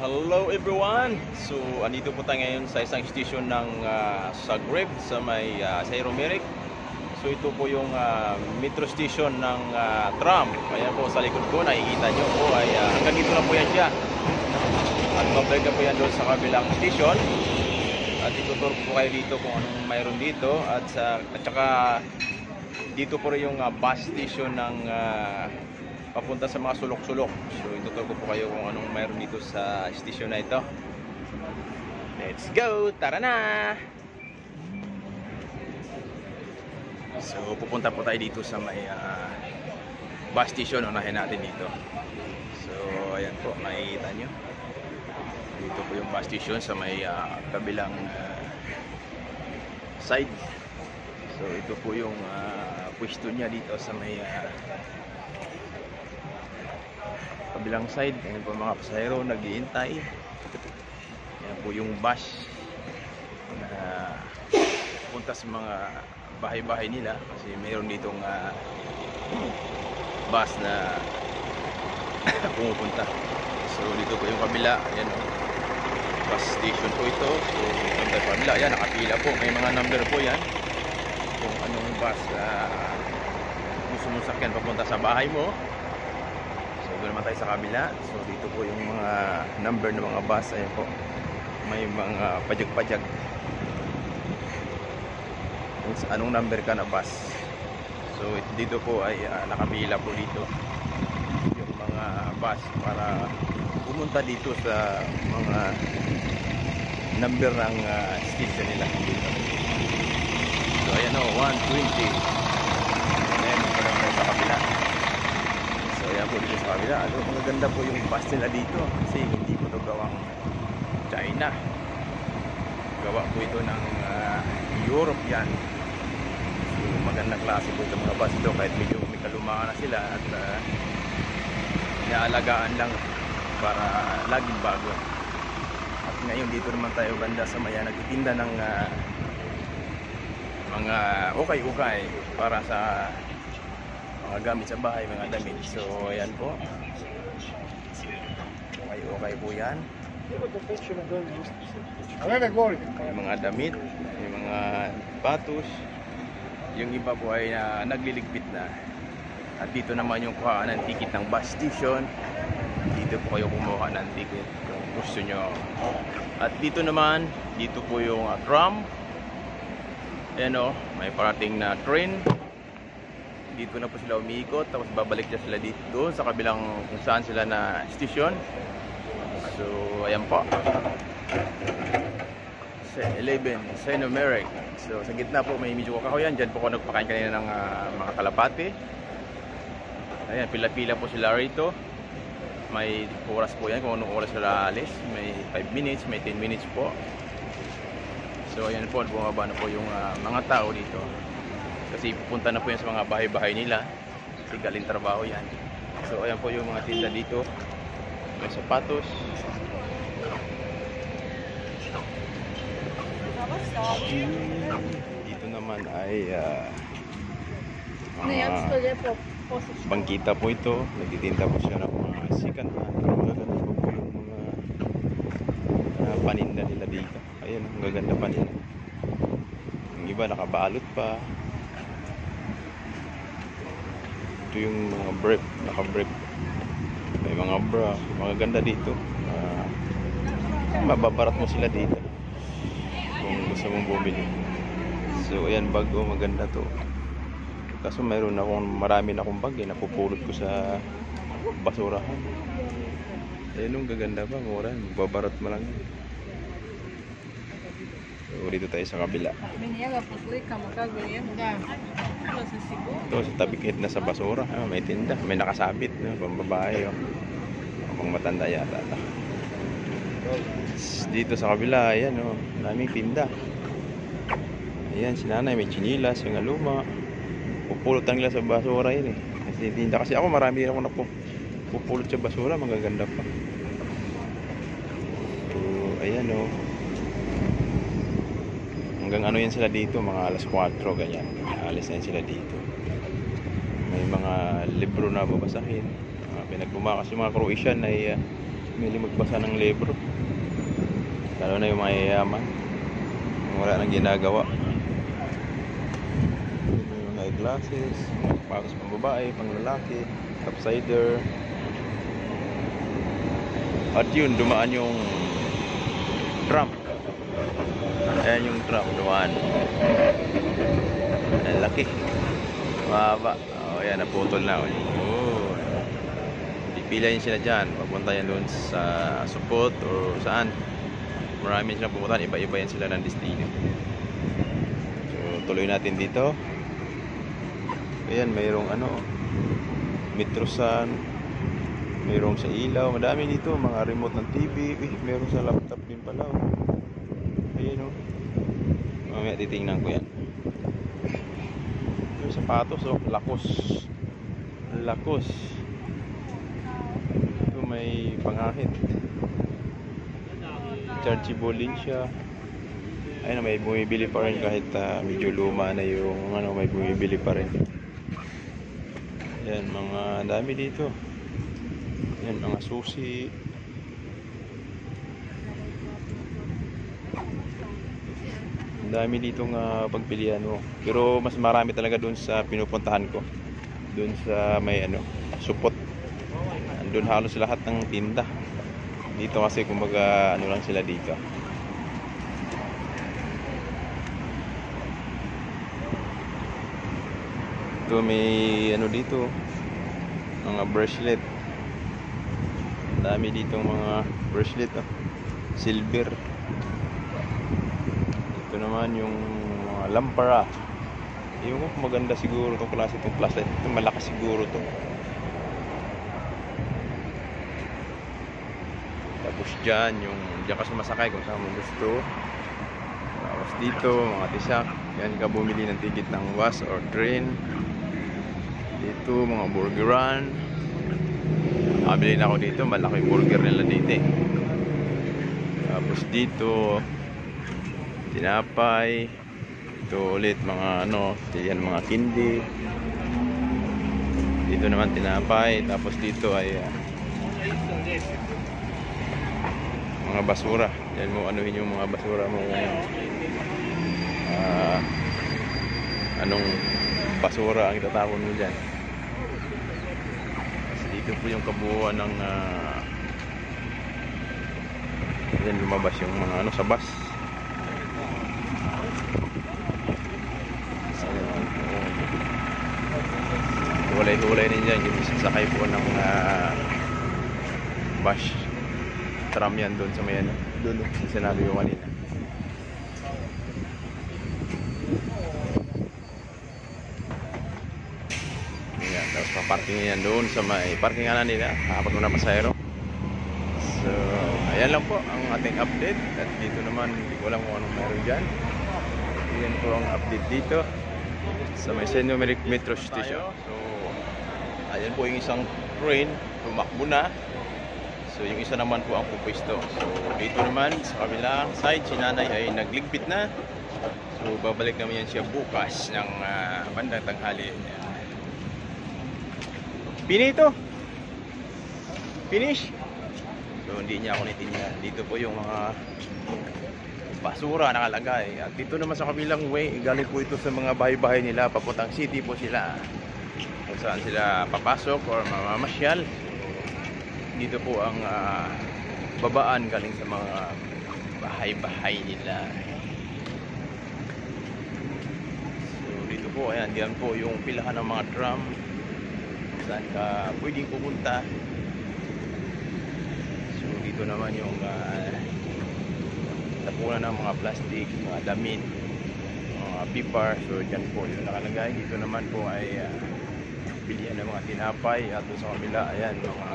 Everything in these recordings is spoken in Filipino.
Hello everyone! So, andito po tayo ngayon sa isang station ng Zagreb sa may Seiromeric. So, ito po yung metro station ng tram. Ayan po sa likod ko, nakikita nyo po ay hanggang dito na po yan siya. At babalik na po yan doon sa kabilang station. At ituturo po kayo dito kung anong mayroon dito. At saka dito po rin yung bus station ng papunta sa mga sulok-sulok. So ituturo ko po kayo kung anong mayroon dito sa station na ito. Let's go! Tara na! So pupunta po tayo dito sa may bus station. Unahin natin dito. So ayan po, makikita nyo. Dito po yung bus station sa may kabilang side. So ito po yung pwesto niya dito sa may kabilang side. Ayan po mga pasahero nag-iintay. Ayan po yung bus na punta sa mga bahay-bahay nila kasi mayroon ditong bus na pumupunta. So dito po yung kabila. Ayan o, bus station po ito. So punta sa kabila. Ayan, nakapila po. May mga number po yan kung anong bus gusto mong sakyan papunta sa bahay mo. Doon naman tayo sa kabila. So dito po yung mga number ng mga bus. Ayan po, may mga pajag-pajag anong number ka na bus. So dito po ay nakapila po dito yung mga bus para pumunta dito sa mga number ng station nila dito. So ayan o, 120. Ayan, parang tayo sa kabila. So ayan po dito sa kabila. Maganda po yung bus nila dito kasi hindi po ito gawang China. Gawa po ito ng Europe yan. So magandang klase po itong mga bus ito kahit medyo may kalumaan na sila at inaalagaan lang para laging bago. At ngayon dito naman tayo banda sa maya nagtitinda ng mga ukay-ukay para sa mga gamit sa bahay, mga damit. So ayan po, okay po yan. May mga damit, may mga patos. Yung iba po ay nagliligpit na. At dito naman yung kuhaan ng ticket ng bus station. Dito po kayo kumuha ng ticket kung gusto nyo. At dito naman, dito po yung tram. Ayan o, may parating na train. Dito na po sila umiikot, tapos babalik na sila dito doon sa kabilang kung saan sila na station. So ayan po, 11 Seiromeric. So sa gitna po may medyo kakahoyan. Diyan po ako nagpakain kanina ng mga kalapate. Ayan, pila-pila po sila rito. May oras po yan kung anong oras sila alis. May 5 minutes, may 10 minutes po. So ayan po, bumaba na po yung mga tao dito kasi pupunta na po yan sa mga bahay-bahay nila kasi galing trabaho yan. So ayan po yung mga tinda dito. May sapatos. Dito naman ay bangkita po ito. Nagtitinda po siya ng mga second hand. Magaganda po yung mga paninda nila dito. Ayan, magaganda pa nila. Yung iba nakabalot pa. Ito yung mga brief, naka-brief. May mga bra, mga ganda dito. Mababarat mo sila dito kung gusto mong bumili. So ayan, bago, maganda to. Kaso mayroon marami na akong bag napupulot ko sa basurahan. Ayan, yung gaganda pa, mura, mababarat mo lang. So dito tayo sa kabila. Ito sa tabikit na sa basura, may tinda, may nakasabit, pambabae, pang matanda yata. Dito sa kabila, ayan, daming tinda. Ayan, si nanay may chinilas, yung luma. Pupulutan nila sa basura yun kasi tinda. Kasi ako marami ako napupulot sa basura, magaganda pa. So ayan hanggang ano yan sila dito, mga alas 4 ganyan, alis na yan sila dito. May mga libro na babasahin. Pinagbumakas yung mga Croatian ay Mili magbasa ng libro. Lalo na yung mga yayaman. Yung wala nang ginagawa. Yung mga glasses, patos pang babae, pang lalaki, topsider. At yun, dumaan yung tram. Ayan yung tram, dumaan. Ang laki. Mahaba. O, ayan, naputol na. Oh. Pipilayin sila dyan. Papunta yan doon sa Supot o saan. Marami silang pupuntahan. Iba-iba yan sila ng destino. So, tuloy natin dito. Ayan, mayroong ano, Metrosan. Mayroong sa ilaw. Madami dito. Mga remote ng TV. Mayroong sa laptop din pala. Ayan o. Mamaya titingnan ko yan. Yung sapatos o. Lakos. Lakos. May pangahit. Chargeable din siya. Ayun na, may bumibili pa rin kahit medyo luma na yung ano, may bumibili pa rin. Yan, mga dami dito. Yan, mga susi. Ang dami dito nga pagpilian mo. Pero mas marami talaga dun sa pinupuntahan ko. Dun sa may ano, Supot. Doon halos lahat ng tinda. Dito kasi kumbaga ano lang sila dito. Ito may ano dito, mga bracelet. Dami dito mga bracelet silver. Ito naman yung mga lampara. Yung maganda siguro itong klase, itong plastic. Ito malakas siguro to. Tapos dyan, dyan ka sumasakay kung saan mo gusto. Tapos dito, mga tisak. Yan ka bumili ng ticket ng bus or train. Dito, mga burgeran. Nakabili na ako dito. Malaki burger nila dito eh. Tapos dito, tinapay. Ito ulit, mga ano, yan mga kindi. Dito naman tinapay. Tapos dito ay mga basura. Yan mo anuhin yung mga basura mo. Anong basura ang itatapon mo dyan. Kasi dito po yung kabuuan ng yan, lumabas yung mga ano sa bus. Hulay-hulay din dyan yung sasakay po ng bus. Tram yan doon sa may ano, doon sa sinabi ko kanina. Ayan, tapos paparking yan doon sa may parkingan nila. Apat mo na pasahero. So, ayan lang po ang ating update. At dito naman, hindi ko alam kung anong meron dyan. Ayan po ang update dito sa may Senyo Metro Station. So, ayan po yung isang train, tumakbo na. So yung isa naman po ang pupwesto. So dito naman sa kabilang side, si nanay ay nagligpit na. So babalik naman yan siya bukas ng bandang tanghali. Pinito! Finish! So hindi niya ako nitinyan. Dito po yung mga basura nakalagay. At dito naman sa kabilang way, galing po ito sa mga bahay-bahay nila. Papuntang city po sila. Kung saan sila papasok or mamamasyal. Dito po ang babaan galing sa mga bahay-bahay nila. So dito po, ayan, diyan po yung pilahan ng mga tram saan ka pwedeng pumunta. So dito naman yung tapunan ng mga plastic, mga damit, mga pipar. So dyan po yung nakalagay. Dito naman po ay bilihan ng mga tinapay. At sa kabila, ayan, mga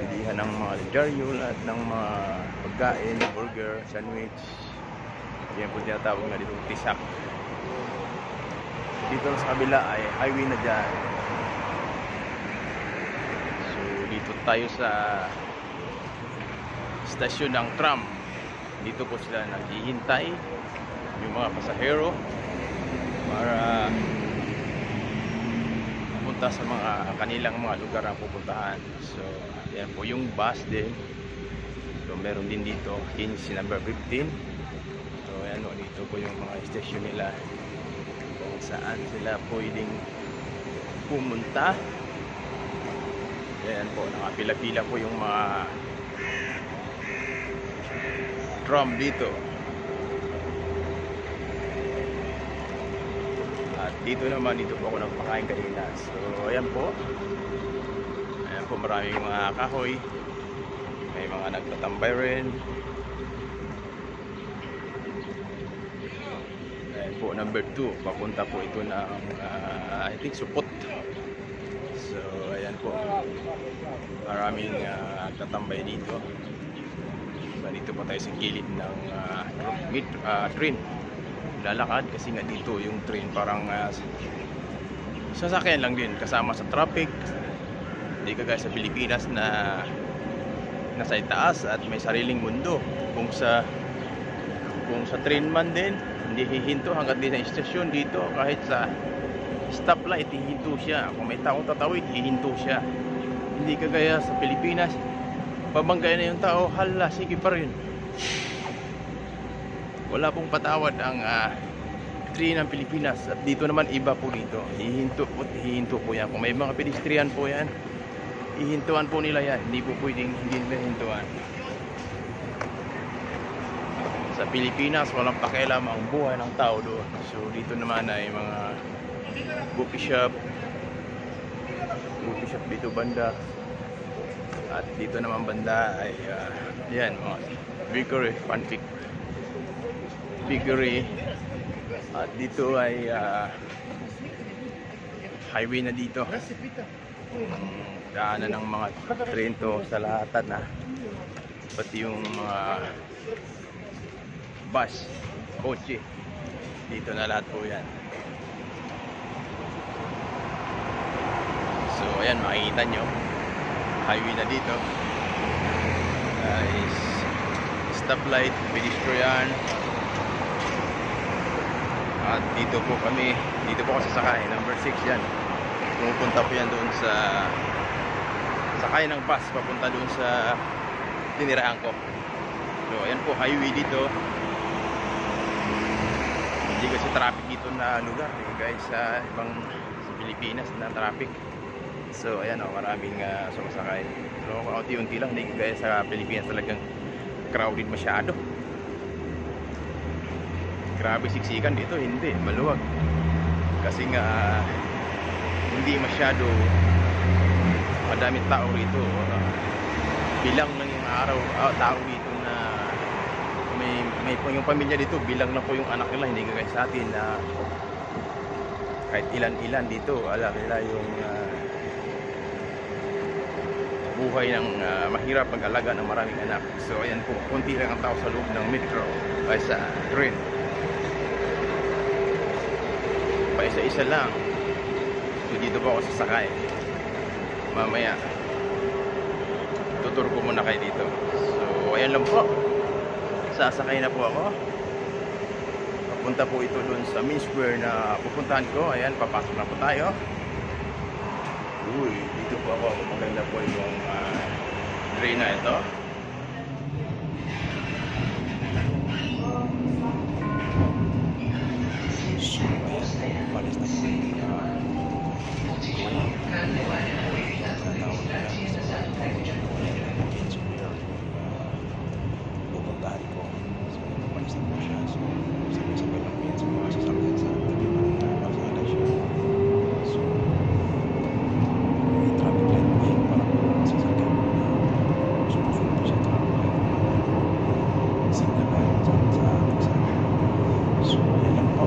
bilihan ng mga jaryul at ng mga pagkain, burger, sandwich. Yan po tinatawag na dito tisak. Dito sa kabila ay highway na dyan. So dito tayo sa stasyon ng tram. Dito po sila naghihintay yung mga pasahero para pupunta sa mga kanilang mga lugar na pupuntahan. So Yan po yung bus din. So meron din dito 15 number 15. So ayan o, dito po yung mga station nila kung saan sila pwedeng pumunta. Ayan po, nakapila-pila po yung mga tram dito. At dito naman, dito po ako nagpakain kanina. So ayan po. Ayan po, maraming mga kahoy. May mga nagtatambay rin. Ayan po, number 2. Papunta po ito ng I think Supot. So ayan po, maraming nagtatambay dito. So dito po tayo sa gilid ng train. Lalakad kasi nga dito yung train parang sasakyan lang din kasama sa traffic. Hindi kagaya sa Pilipinas na nasa itaas at may sariling mundo. Kung sa train man din, hindi hihinto hanggat din sa istasyon. Dito kahit sa stoplight, hihinto siya. Kung may taong tatawid, hihinto siya. Hindi kagaya sa Pilipinas, pabanggay na yung tao, hala, sige pa rin. Wala pong patawad ang train ng Pilipinas. At dito naman iba po dito. Hihinto po yan. Kung may mga pedestrian po yan, hihintuan po nila yan. Hindi po pwedeng hindi nila hintuan. Sa Pilipinas, walang pakialam ang buhay ng tao doon. So dito naman ay mga coffee shop dito banda. At dito naman banda ay yan, mga bakery, fanfic bakery. At dito ay highway na dito. Daanan ng mga train to sa lahatan na. Pati yung mga bus, kotse. Dito na lahat po yan. So ayan, makikita nyo highway na dito. Guys, stoplight, pedestrian. At dito po kami, dito po ako sasakay, number 6 yan. Pumupunta po yan doon sa sakay ng bus papunta doon sa tinirahan ko. So ayan po, highway dito. Hindi kasi traffic dito na lugar guys, sa ibang sa Pilipinas na traffic. So ayan o, maraming sumasakay. So kaunti-unti lang, hindi kaya sa Pilipinas talagang crowded masyado. Grabe siksikan dito, hindi, maluwag. Kasi nga hindi masyado madaming tao rito. Bilang lang yung tao dito na may yung pamilya dito, bilang lang po yung anak nila. Hindi kagaya sa atin na kahit ilan-ilan dito, alam nila yung buhay ng mahirap mag-alaga ng maraming anak. So ayan po, konti lang ang tao sa loob ng metro ay sa train. Pa isa-isa lang. So dito po ako sasakay. Mamaya tutur ko muna kayo dito. So ayan lang po, sasakay na po ako. Papunta po ito dun sa main square na pupuntahan ko. Ayan, papasok na po tayo. Uy, dito po ako. Maganda po yung train na ito. So, malis na po pupuntahan ko. So, malis na po siya. So, sabay-sabay lang po yan sa mga sasakyan sa tabi ng Pasada siya. So, may traffic light po yan para sasakyan sumusunod po siya traffic light. Signal light sa ating. So, yan lang po.